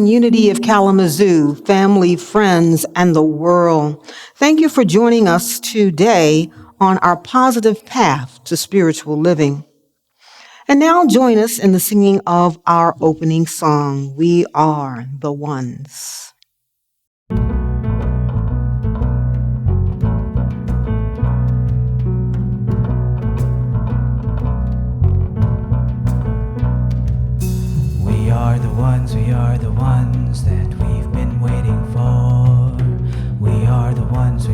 unity of Kalamazoo, family, friends, and the world. Thank you for joining us today on our positive path to spiritual living. And now join us in the singing of our opening song, We Are the Ones. We are the ones that we've been waiting for. We are the ones that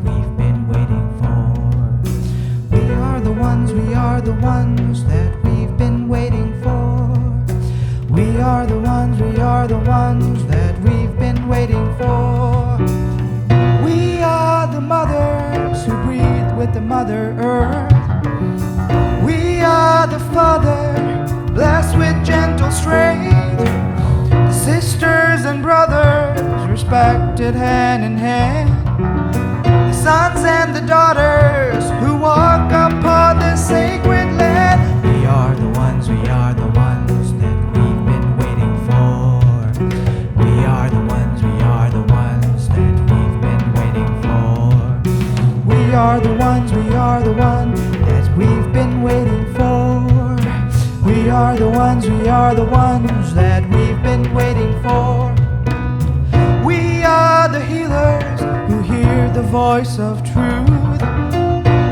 we've been waiting for. We are the ones that we've been waiting for. We are the ones that we've been waiting for. We are the mothers who breathe with the Mother Earth. We are the father blessed with gentle strength, the sisters and brothers respected hand in hand, the sons and the daughters who walk upon this sacred land. We are the ones that we've been waiting for. We are the ones that we've been waiting for. We are the ones that we've been waiting for. We are the ones that we've been waiting for. We are the healers who hear the voice of truth.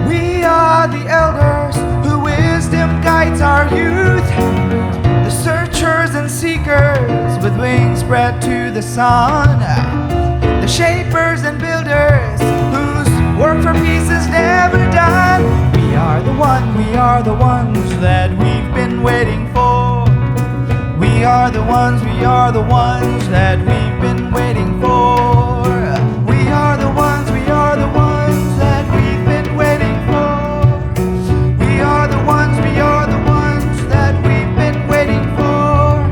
We are the elders whose wisdom guides our youth. The searchers and seekers with wings spread to the sun. The shapers and builders whose work for peace is never done. We are the ones that we've been waiting for. We are the ones that we've been waiting for. We are the ones that we've been waiting for. We are the ones that we've been waiting for.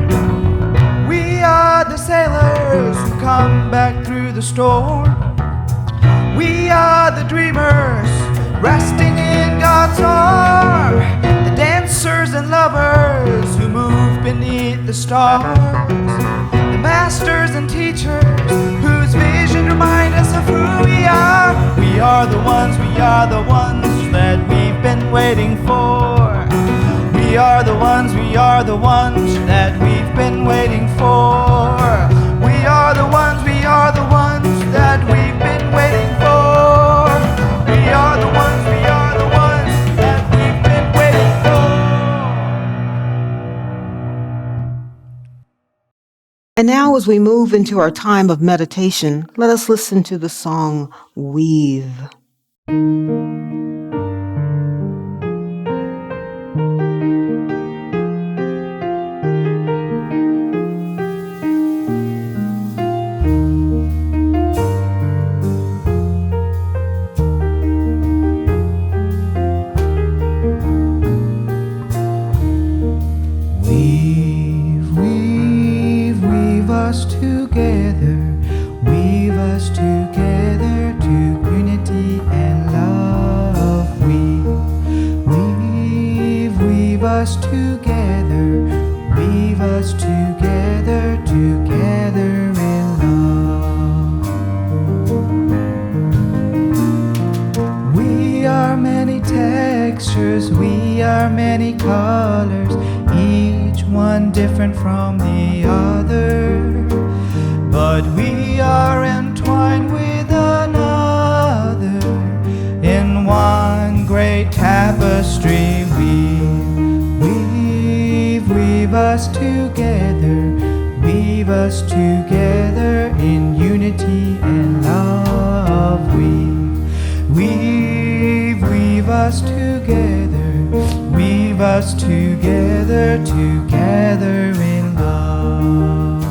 We are the sailors who come back through the storm. We are the dreamers resting in God's arm, the dancers and lovers who move beneath the stars, the masters and teachers whose vision remind us of who we are. We are the ones that we've been waiting for. We are the ones that we've been waiting for. We are the ones that we've been waiting for. We are the ones that we've been waiting for. And now, as we move into our time of meditation, let us listen to the song Weave. Weave us together to unity and love. Weave us together together in love. We are many textures, we are many colors, each one different from the other. But we are entwined with another in one great tapestry. Weave us together in unity and love. Weave us together together in love.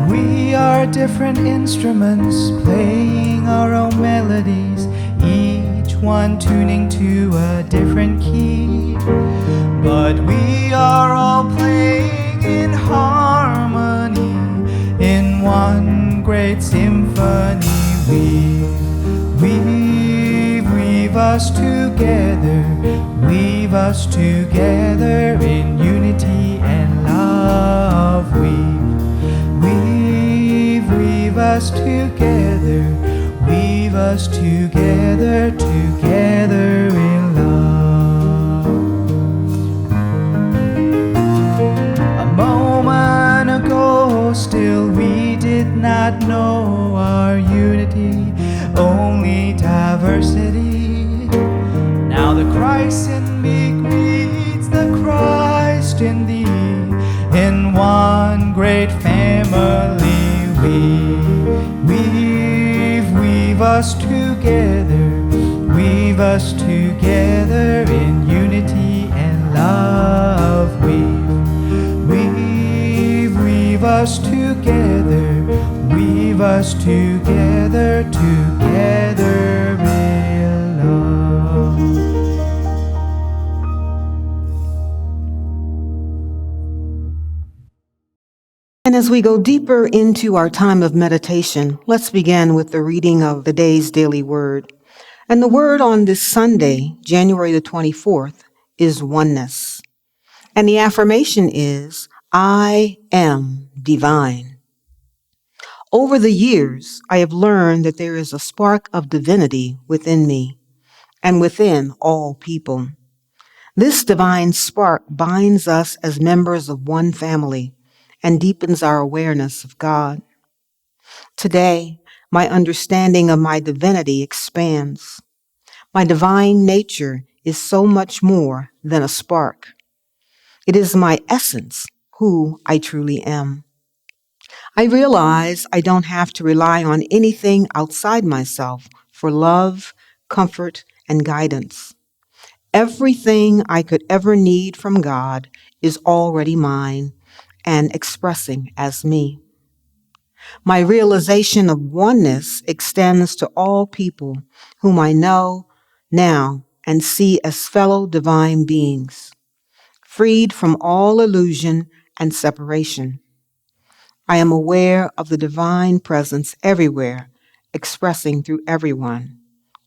We are different instruments playing our own melodies, each one tuning to a different key. But we are all playing in harmony in one great symphony. Weave us together in unity not know our unity, only diversity. Now the Christ in me greets the Christ in thee. In one great family weave us together in unity and love. Weave us together in love. And as we go deeper into our time of meditation, let's begin with the reading of the day's daily word. And the word on this Sunday, January the 24th, is oneness. And the affirmation is, I am divine. Over the years, I have learned that there is a spark of divinity within me and within all people. This divine spark binds us as members of one family and deepens our awareness of God. Today, my understanding of my divinity expands. My divine nature is so much more than a spark. It is my essence, who I truly am. I realize I don't have to rely on anything outside myself for love, comfort, and guidance. Everything I could ever need from God is already mine and expressing as me. My realization of oneness extends to all people whom I know now and see as fellow divine beings, freed from all illusion and separation. I am aware of the divine presence everywhere, expressing through everyone.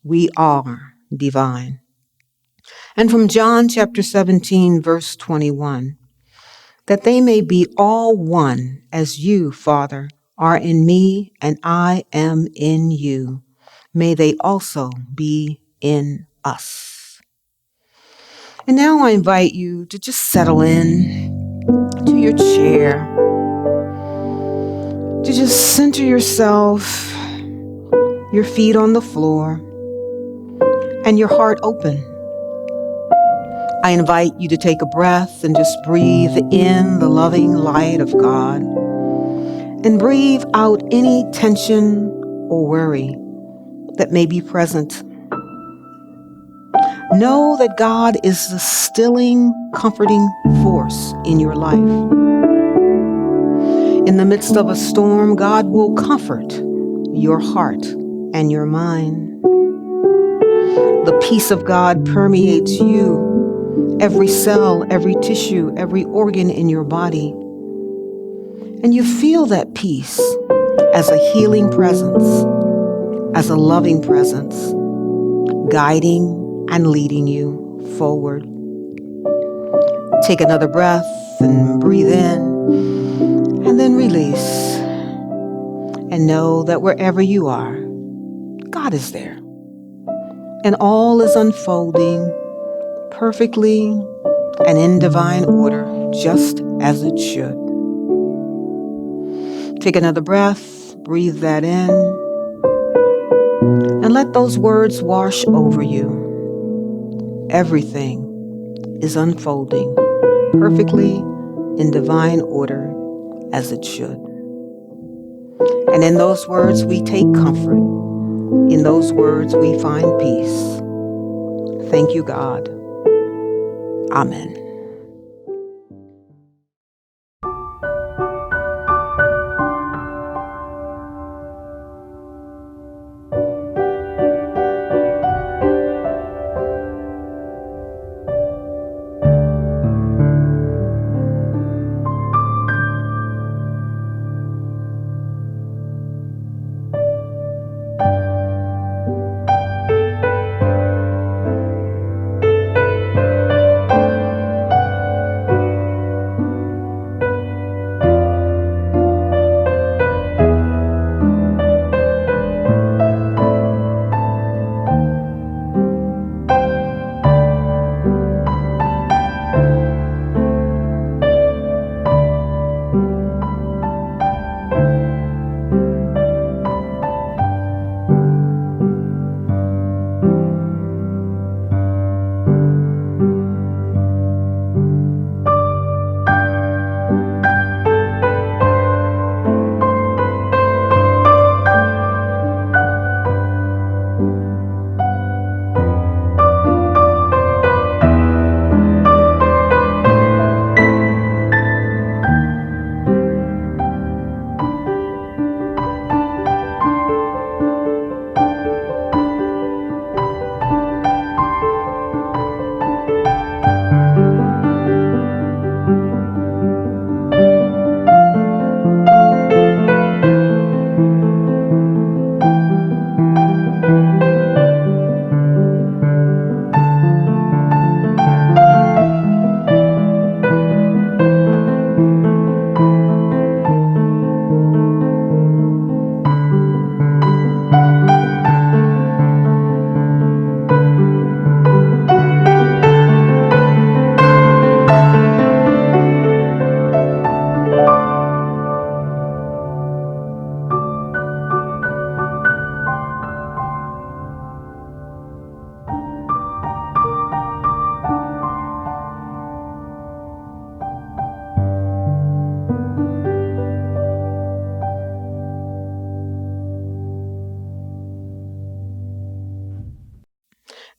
We are divine. And from John chapter 17, verse 21, that they may be all one as you, Father, are in me and I am in you. May they also be in us. And now I invite you to just settle in to your chair, to just center yourself, your feet on the floor, and your heart open. I invite you to take a breath and just breathe in the loving light of God and breathe out any tension or worry that may be present. Know that God is the stilling, comforting force in your life. In the midst of a storm, God will comfort your heart and your mind. The peace of God permeates you, every cell, every tissue, every organ in your body. And you feel that peace as a healing presence, as a loving presence, guiding and leading you forward. Take another breath and breathe in, and then release. And know that wherever you are, God is there. And all is unfolding perfectly and in divine order, just as it should. Take another breath, breathe that in, and let those words wash over you. Everything is unfolding perfectly in divine order as it should. And in those words we take comfort. In those words we find peace. Thank you, God. Amen.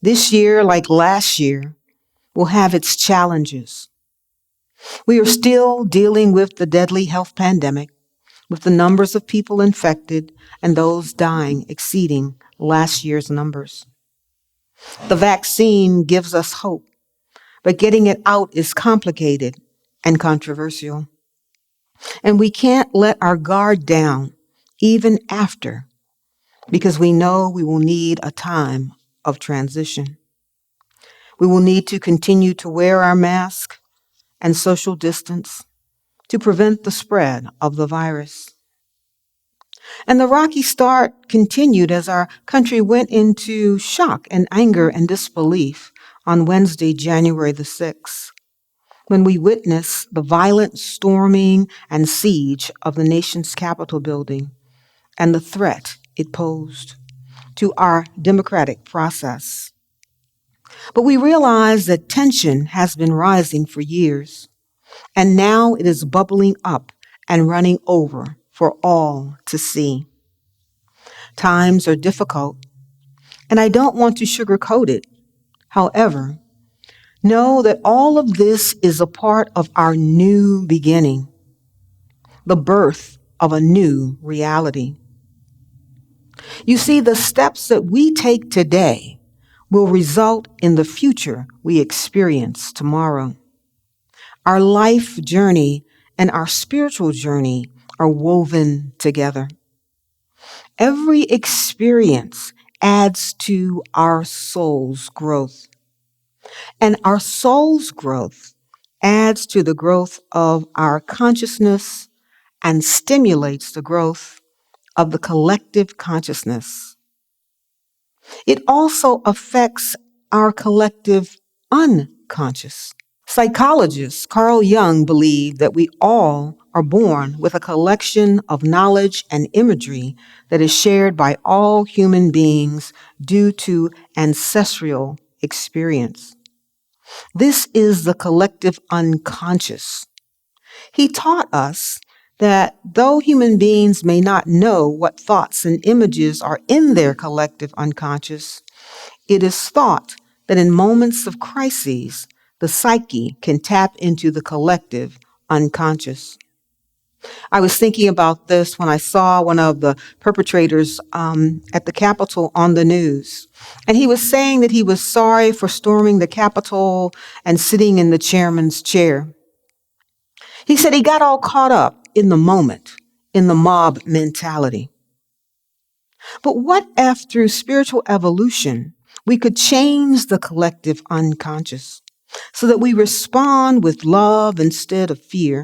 This year, like last year, will have its challenges. We are still dealing with the deadly health pandemic, with the numbers of people infected and those dying exceeding last year's numbers. The vaccine gives us hope, but getting it out is complicated and controversial. And we can't let our guard down even after, because we know we will need a time of transition. We will need to continue to wear our mask and social distance to prevent the spread of the virus. And the rocky start continued as our country went into shock and anger and disbelief on Wednesday, January the 6th, when we witnessed the violent storming and siege of the nation's Capitol building and the threat it posed to our democratic process. But we realize that tension has been rising for years, and now it is bubbling up and running over for all to see. Times are difficult, and I don't want to sugarcoat it. However, know that all of this is a part of our new beginning, the birth of a new reality. You see, the steps that we take today will result in the future we experience tomorrow. Our life journey and our spiritual journey are woven together. Every experience adds to our soul's growth, and our soul's growth adds to the growth of our consciousness and stimulates the growth of the collective consciousness. It also affects our collective unconscious. Psychologist Carl Jung believed that we all are born with a collection of knowledge and imagery that is shared by all human beings due to ancestral experience. This is the collective unconscious. He taught us that though human beings may not know what thoughts and images are in their collective unconscious, it is thought that in moments of crises, the psyche can tap into the collective unconscious. I was thinking about this when I saw one of the perpetrators at the Capitol on the news. And he was saying that he was sorry for storming the Capitol and sitting in the chairman's chair. He said he got all caught up in the moment, in the mob mentality. But what if through spiritual evolution, we could change the collective unconscious so that we respond with love instead of fear,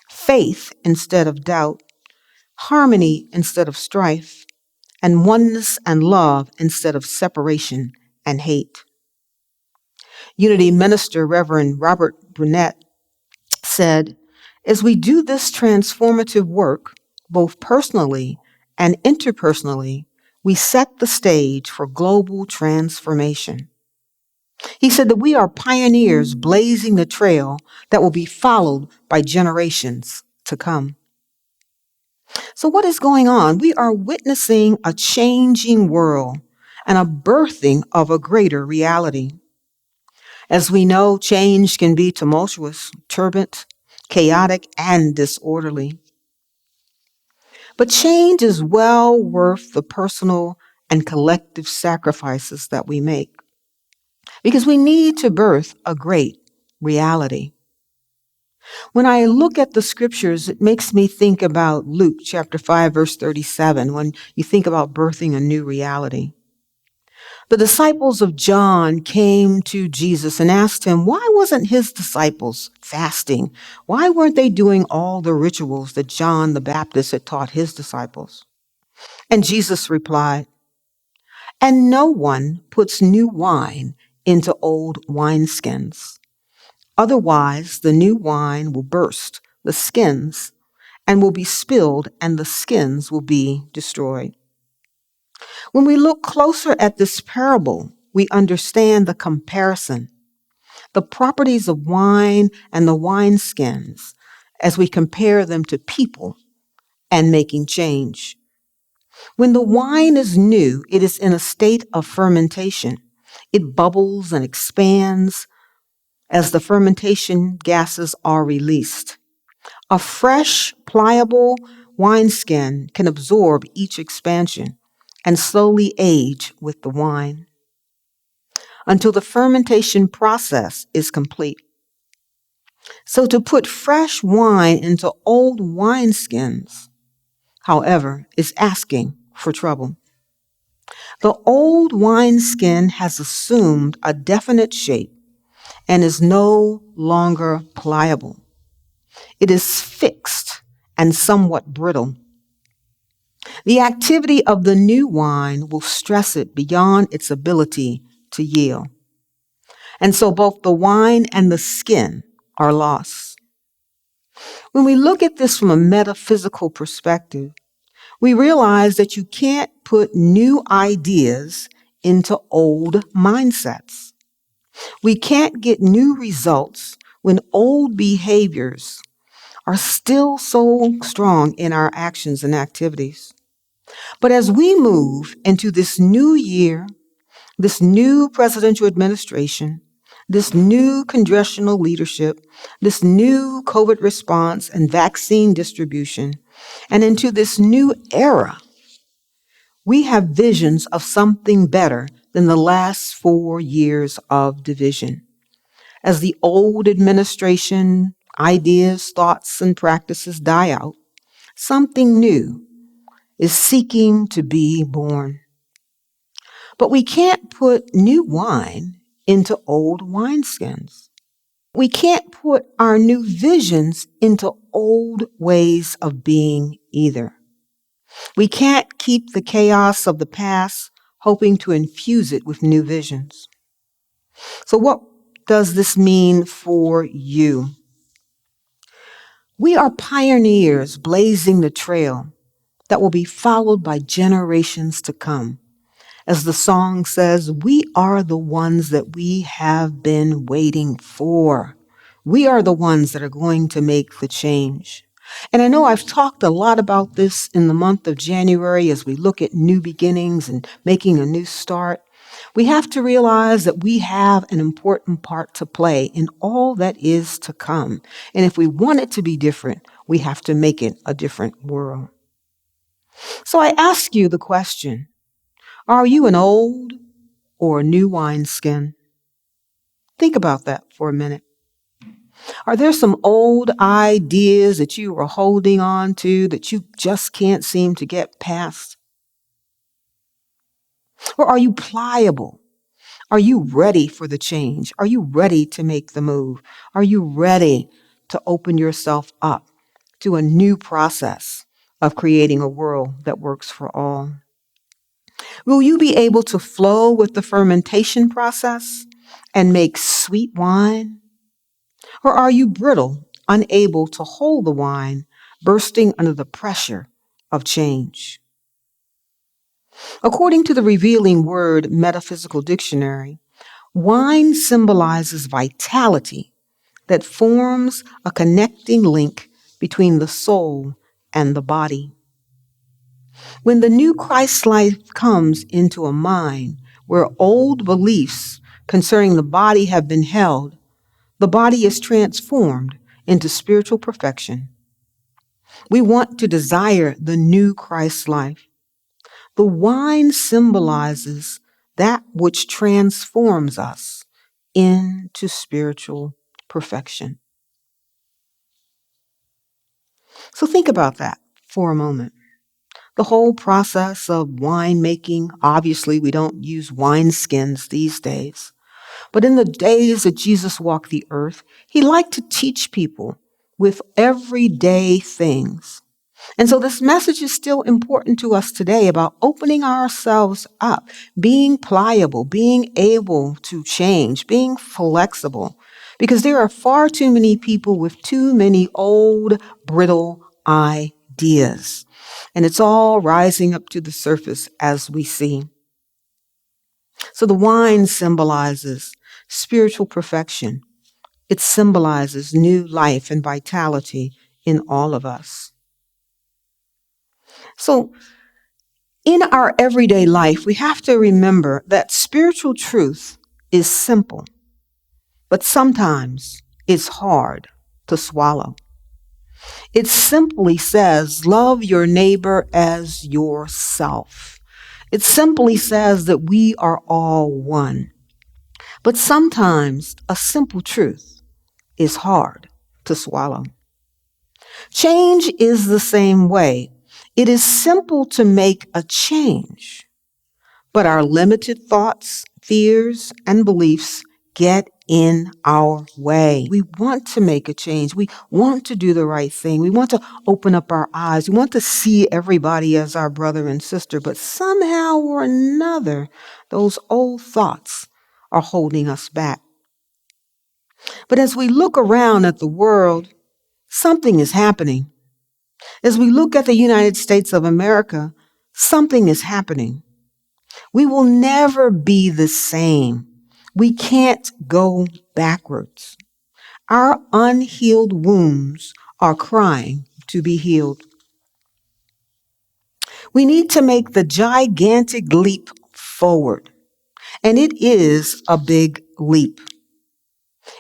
faith instead of doubt, harmony instead of strife, and oneness and love instead of separation and hate? Unity Minister Reverend Robert Brunette said, as we do this transformative work, both personally and interpersonally, we set the stage for global transformation. He said that we are pioneers blazing the trail that will be followed by generations to come. So what is going on? We are witnessing a changing world and a birthing of a greater reality. As we know, change can be tumultuous, turbulent, chaotic, and disorderly. But change is well worth the personal and collective sacrifices that we make, because we need to birth a great reality. When I look at the scriptures, it makes me think about Luke chapter 5, verse 37, when you think about birthing a new reality. The disciples of John came to Jesus and asked him, why wasn't his disciples fasting? Why weren't they doing all the rituals that John the Baptist had taught his disciples? And Jesus replied, and no one puts new wine into old wineskins. Otherwise, the new wine will burst the skins and will be spilled, and the skins will be destroyed. When we look closer at this parable, we understand the comparison, the properties of wine and the wineskins as we compare them to people and making change. When the wine is new, it is in a state of fermentation. It bubbles and expands as the fermentation gases are released. A fresh, pliable wineskin can absorb each expansion and slowly age with the wine until the fermentation process is complete. So to put fresh wine into old wineskins, however, is asking for trouble. The old wineskin has assumed a definite shape and is no longer pliable. It is fixed and somewhat brittle. The activity of the new wine will stress it beyond its ability to yield. And so both the wine and the skin are lost. When we look at this from a metaphysical perspective, we realize that you can't put new ideas into old mindsets. We can't get new results when old behaviors are still so strong in our actions and activities. But as we move into this new year, this new presidential administration, this new congressional leadership, this new COVID response and vaccine distribution, and into this new era, we have visions of something better than the last 4 years of division. As the old administration ideas, thoughts, and practices die out, something new is seeking to be born. But we can't put new wine into old wineskins. We can't put our new visions into old ways of being either. We can't keep the chaos of the past hoping to infuse it with new visions. So what does this mean for you? We are pioneers blazing the trail that will be followed by generations to come. As the song says, we are the ones that we have been waiting for. We are the ones that are going to make the change. And I know I've talked a lot about this in the month of January as we look at new beginnings and making a new start. We have to realize that we have an important part to play in all that is to come. And if we want it to be different, we have to make it a different world. So I ask you the question, are you an old or a new wineskin? Think about that for a minute. Are there some old ideas that you are holding on to that you just can't seem to get past? Or are you pliable? Are you ready for the change? Are you ready to make the move? Are you ready to open yourself up to a new process of creating a world that works for all? Will you be able to flow with the fermentation process and make sweet wine? Or are you brittle, unable to hold the wine, bursting under the pressure of change? According to the Revealing Word Metaphysical Dictionary, wine symbolizes vitality that forms a connecting link between the soul and the body. When the new Christ life comes into a mind where old beliefs concerning the body have been held, the body is transformed into spiritual perfection. We want to desire the new Christ life. The wine symbolizes that which transforms us into spiritual perfection. So think about that for a moment. The whole process of winemaking, obviously we don't use wineskins these days, but in the days that Jesus walked the earth, he liked to teach people with everyday things. And so this message is still important to us today about opening ourselves up, being pliable, being able to change, being flexible, because there are far too many people with too many old, brittle ideas. And it's all rising up to the surface as we see. So the wine symbolizes spiritual perfection. It symbolizes new life and vitality in all of us. So in our everyday life, we have to remember that spiritual truth is simple, but sometimes it's hard to swallow. It simply says, love your neighbor as yourself. It simply says that we are all one. But sometimes a simple truth is hard to swallow. Change is the same way. It is simple to make a change, but our limited thoughts, fears, and beliefs get in our way. We want to make a change. We want to do the right thing. We want to open up our eyes. We want to see everybody as our brother and sister, but somehow or another, those old thoughts are holding us back. But as we look around at the world, something is happening. As we look at the United States of America, something is happening. We will never be the same. We can't go backwards. Our unhealed wounds are crying to be healed. We need to make the gigantic leap forward, and it is a big leap.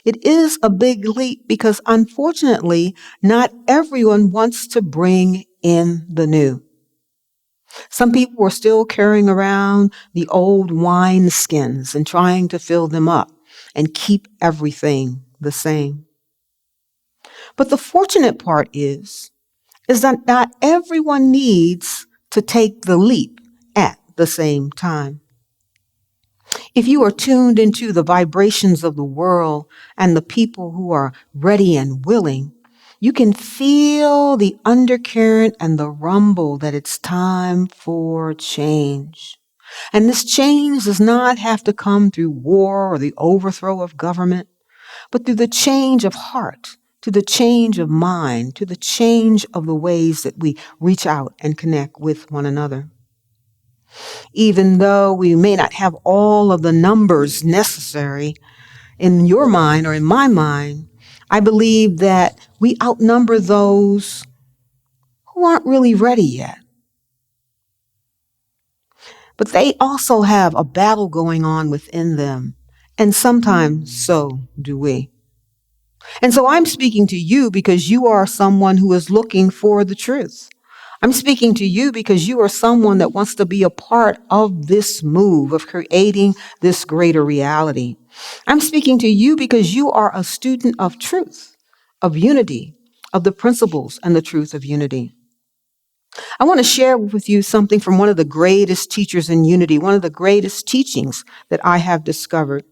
It is a big leap because unfortunately, not everyone wants to bring in the new. Some people are still carrying around the old wine skins and trying to fill them up and keep everything the same. But the fortunate part is that not everyone needs to take the leap at the same time. If you are tuned into the vibrations of the world and the people who are ready and willing, you can feel the undercurrent and the rumble that it's time for change. And this change does not have to come through war or the overthrow of government, but through the change of heart, to the change of mind, to the change of the ways that we reach out and connect with one another. Even though we may not have all of the numbers necessary in your mind or in my mind, I believe that we outnumber those who aren't really ready yet. But they also have a battle going on within them, and sometimes so do we. And so I'm speaking to you because you are someone who is looking for the truth. I'm speaking to you because you are someone that wants to be a part of this move of creating this greater reality. I'm speaking to you because you are a student of truth, of unity, of the principles and the truth of unity. I want to share with you something from one of the greatest teachers in unity, one of the greatest teachings that I have discovered.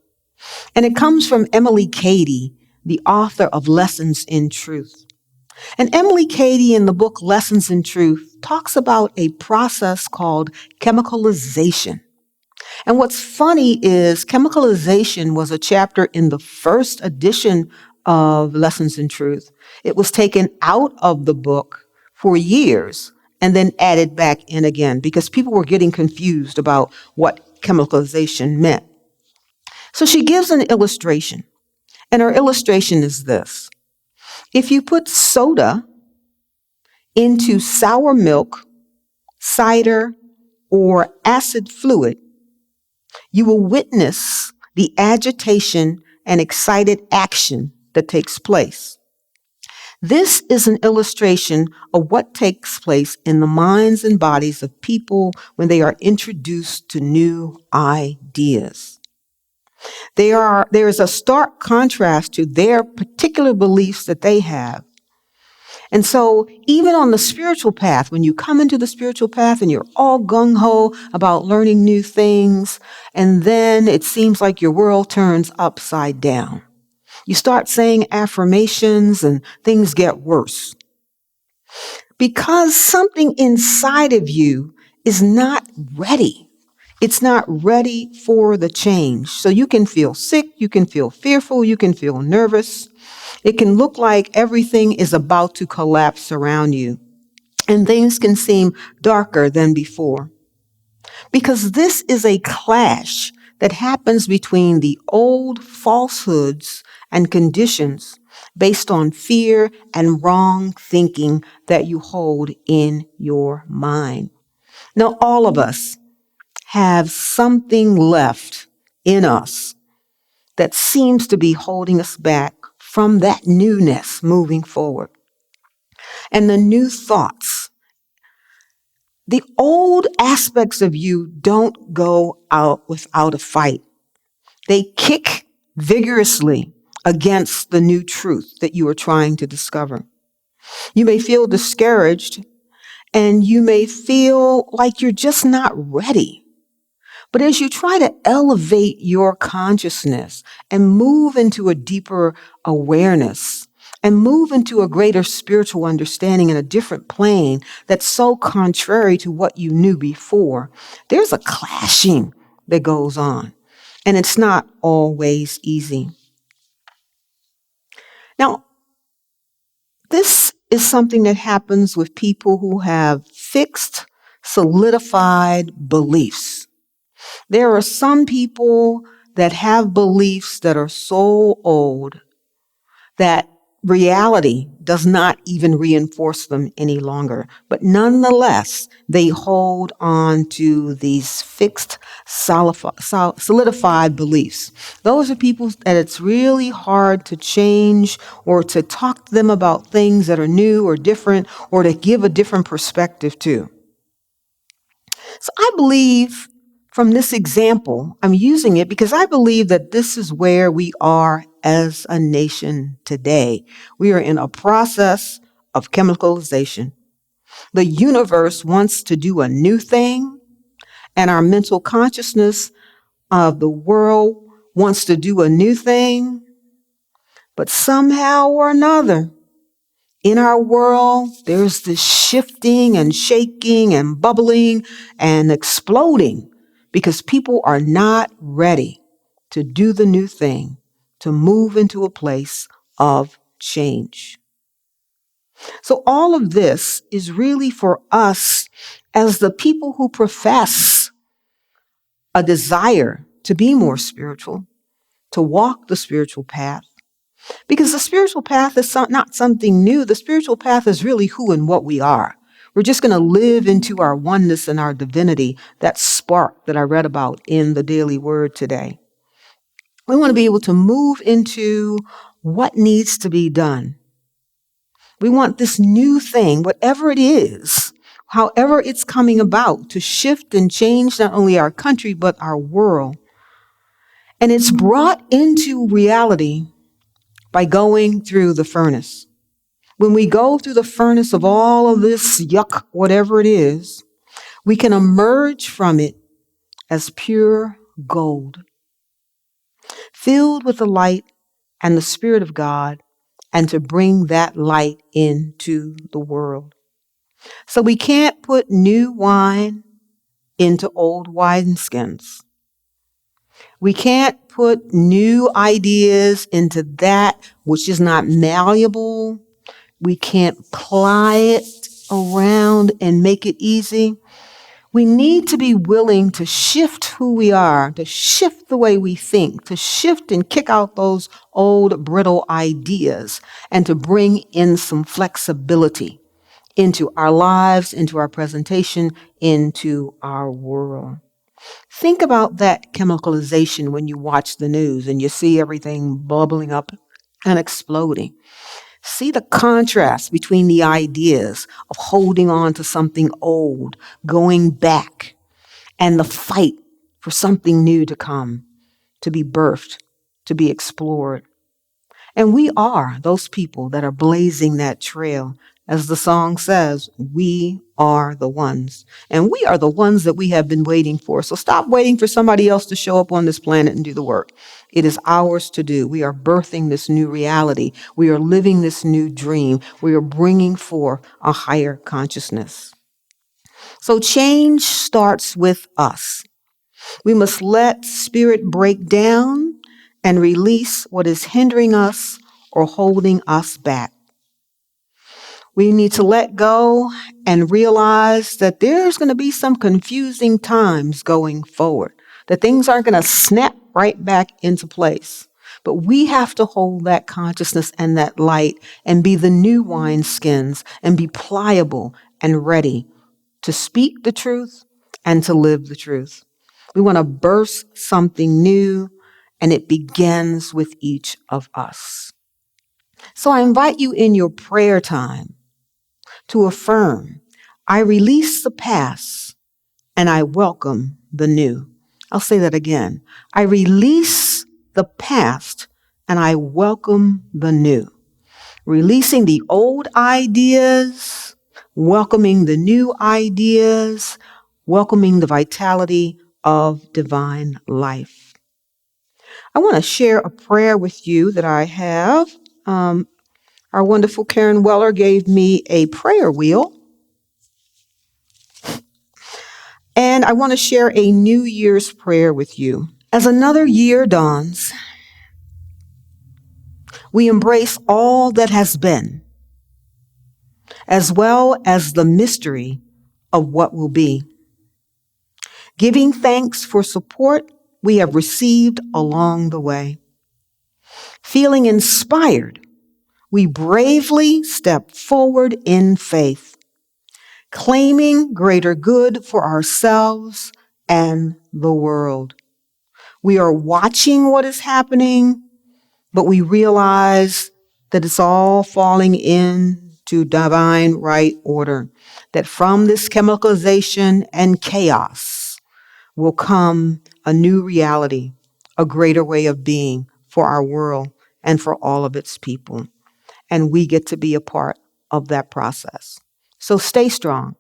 And it comes from Emily Cady, the author of Lessons in Truth. And Emily Cady, in the book Lessons in Truth, talks about a process called chemicalization. And what's funny is chemicalization was a chapter in the first edition of Lessons in Truth. It was taken out of the book for years and then added back in again because people were getting confused about what chemicalization meant. So she gives an illustration, and her illustration is this. If you put soda into sour milk, cider, or acid fluid, you will witness the agitation and excited action that takes place. This is an illustration of what takes place in the minds and bodies of people when they are introduced to new ideas. There is a stark contrast to their particular beliefs that they have. And so even on the spiritual path, when you come into the spiritual path and you're all gung-ho about learning new things, and then it seems like your world turns upside down. You start saying affirmations and things get worse. Because something inside of you is not ready. It's not ready for the change. So you can feel sick, you can feel fearful, you can feel nervous. It can look like everything is about to collapse around you, and things can seem darker than before. Because this is a clash that happens between the old falsehoods and conditions based on fear and wrong thinking that you hold in your mind. Now, all of us have something left in us that seems to be holding us back from that newness moving forward. And the new thoughts, the old aspects of you don't go out without a fight. They kick vigorously against the new truth that you are trying to discover. You may feel discouraged and you may feel like you're just not ready. But as you try to elevate your consciousness and move into a deeper awareness and move into a greater spiritual understanding in a different plane that's so contrary to what you knew before, there's a clashing that goes on. And it's not always easy. Now, this is something that happens with people who have fixed, solidified beliefs. There are some people that have beliefs that are so old that reality does not even reinforce them any longer. But nonetheless, they hold on to these fixed, solidified beliefs. Those are people that it's really hard to change or to talk to them about things that are new or different or to give a different perspective to. So I believe from this example, I'm using it because I believe that this is where we are as a nation today. We are in a process of chemicalization. The universe wants to do a new thing, and our mental consciousness of the world wants to do a new thing, but somehow or another, in our world, there's this shifting and shaking and bubbling and exploding because people are not ready to do the new thing, to move into a place of change. So all of this is really for us as the people who profess a desire to be more spiritual, to walk the spiritual path. Because the spiritual path is not something new. The spiritual path is really who and what we are. We're just going to live into our oneness and our divinity, that spark that I read about in the Daily Word today. We want to be able to move into what needs to be done. We want this new thing, whatever it is, however it's coming about, to shift and change not only our country, but our world. And it's brought into reality by going through the furnace. When we go through the furnace of all of this yuck, whatever it is, we can emerge from it as pure gold, filled with the light and the Spirit of God, and to bring that light into the world. So we can't put new wine into old wineskins. We can't put new ideas into that which is not malleable. We can't ply it around and make it easy. We need to be willing to shift who we are, to shift the way we think, to shift and kick out those old brittle ideas, and to bring in some flexibility into our lives, into our presentation, into our world. Think about that chemicalization when you watch the news and you see everything bubbling up and exploding. See the contrast between the ideas of holding on to something old, going back, and the fight for something new to come, to be birthed, to be explored. And we are those people that are blazing that trail. As the song says, we are the ones. And we are the ones that we have been waiting for. So stop waiting for somebody else to show up on this planet and do the work. It is ours to do. We are birthing this new reality. We are living this new dream. We are bringing forth a higher consciousness. So change starts with us. We must let spirit break down and release what is hindering us or holding us back. We need to let go and realize that there's going to be some confusing times going forward, that things aren't going to snap right back into place. But we have to hold that consciousness and that light and be the new wineskins and be pliable and ready to speak the truth and to live the truth. We want to burst something new and it begins with each of us. So I invite you in your prayer time to affirm, I release the past and I welcome the new. I'll say that again. I release the past and I welcome the new. Releasing the old ideas, welcoming the new ideas, welcoming the vitality of divine life. I want to share a prayer with you that I have. Our wonderful Karen Weller gave me a prayer wheel. And I want to share a New Year's prayer with you. As another year dawns, we embrace all that has been, as well as the mystery of what will be. Giving thanks for support we have received along the way. Feeling inspired, we bravely step forward in faith, claiming greater good for ourselves and the world. We are watching what is happening, but we realize that it's all falling into divine right order, that from this chemicalization and chaos will come a new reality, a greater way of being for our world and for all of its people. And we get to be a part of that process. So stay strong,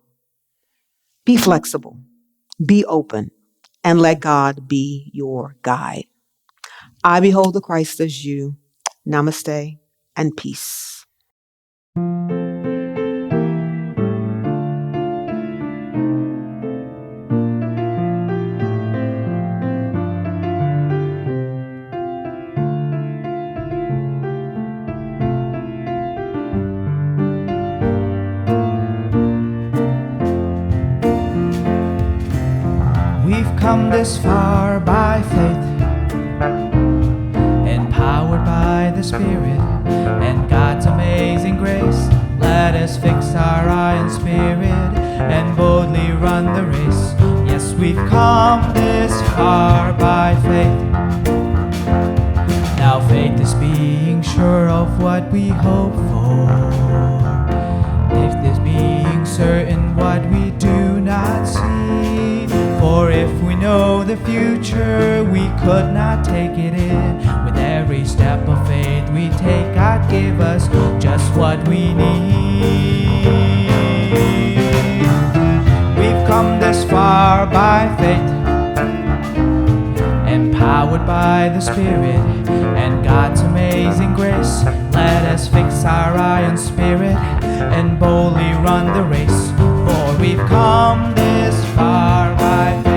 be flexible, be open, and let God be your guide. I behold the Christ as you. Namaste and peace. We've come this far by faith, empowered by the Spirit and God's amazing grace. Let us fix our eye on Spirit and boldly run the race. Yes, we've come this far by faith. Now faith is being sure of what we hope for. Faith is being certain what we do not see. For if we know the future, we could not take it in. With every step of faith we take, God give us just what we need. We've come this far by faith, empowered by the Spirit and God's amazing grace. Let us fix our eye on Spirit and boldly run the race. For we've come this far by faith.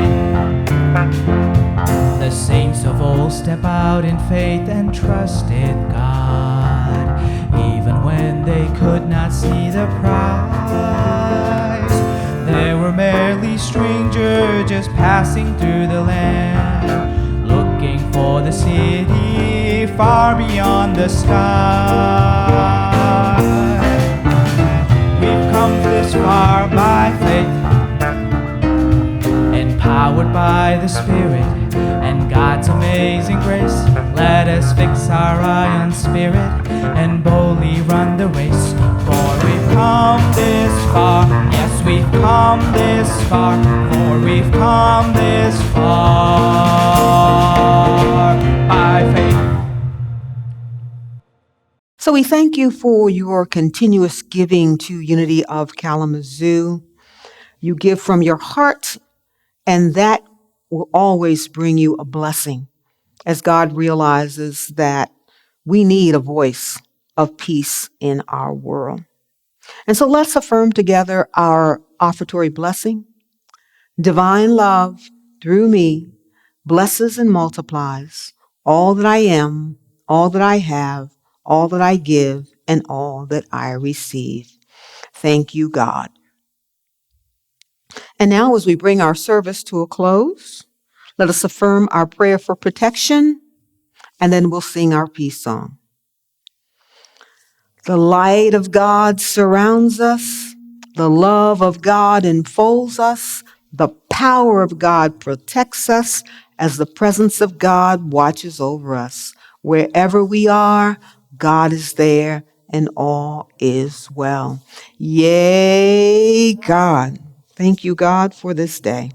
The saints of old step out in faith and trusted God, even when they could not see the prize. They were merely strangers just passing through the land, looking for the city far beyond the sky. We've come this far by faith, empowered by the Spirit and God's amazing grace. Let us fix our eye on Spirit and boldly run the race. For we've come this far, yes, we've come this far, for we've come this far by faith. So we thank you for your continuous giving to Unity of Kalamazoo. You give from your heart, and that will always bring you a blessing as God realizes that we need a voice of peace in our world. And so let's affirm together our offertory blessing. Divine love through me blesses and multiplies all that I am, all that I have, all that I give, and all that I receive. Thank you, God. And now, as we bring our service to a close, let us affirm our prayer for protection, and then we'll sing our peace song. The light of God surrounds us. The love of God enfolds us. The power of God protects us, as the presence of God watches over us. Wherever we are, God is there and all is well. Yay, God. Thank you, God, for this day.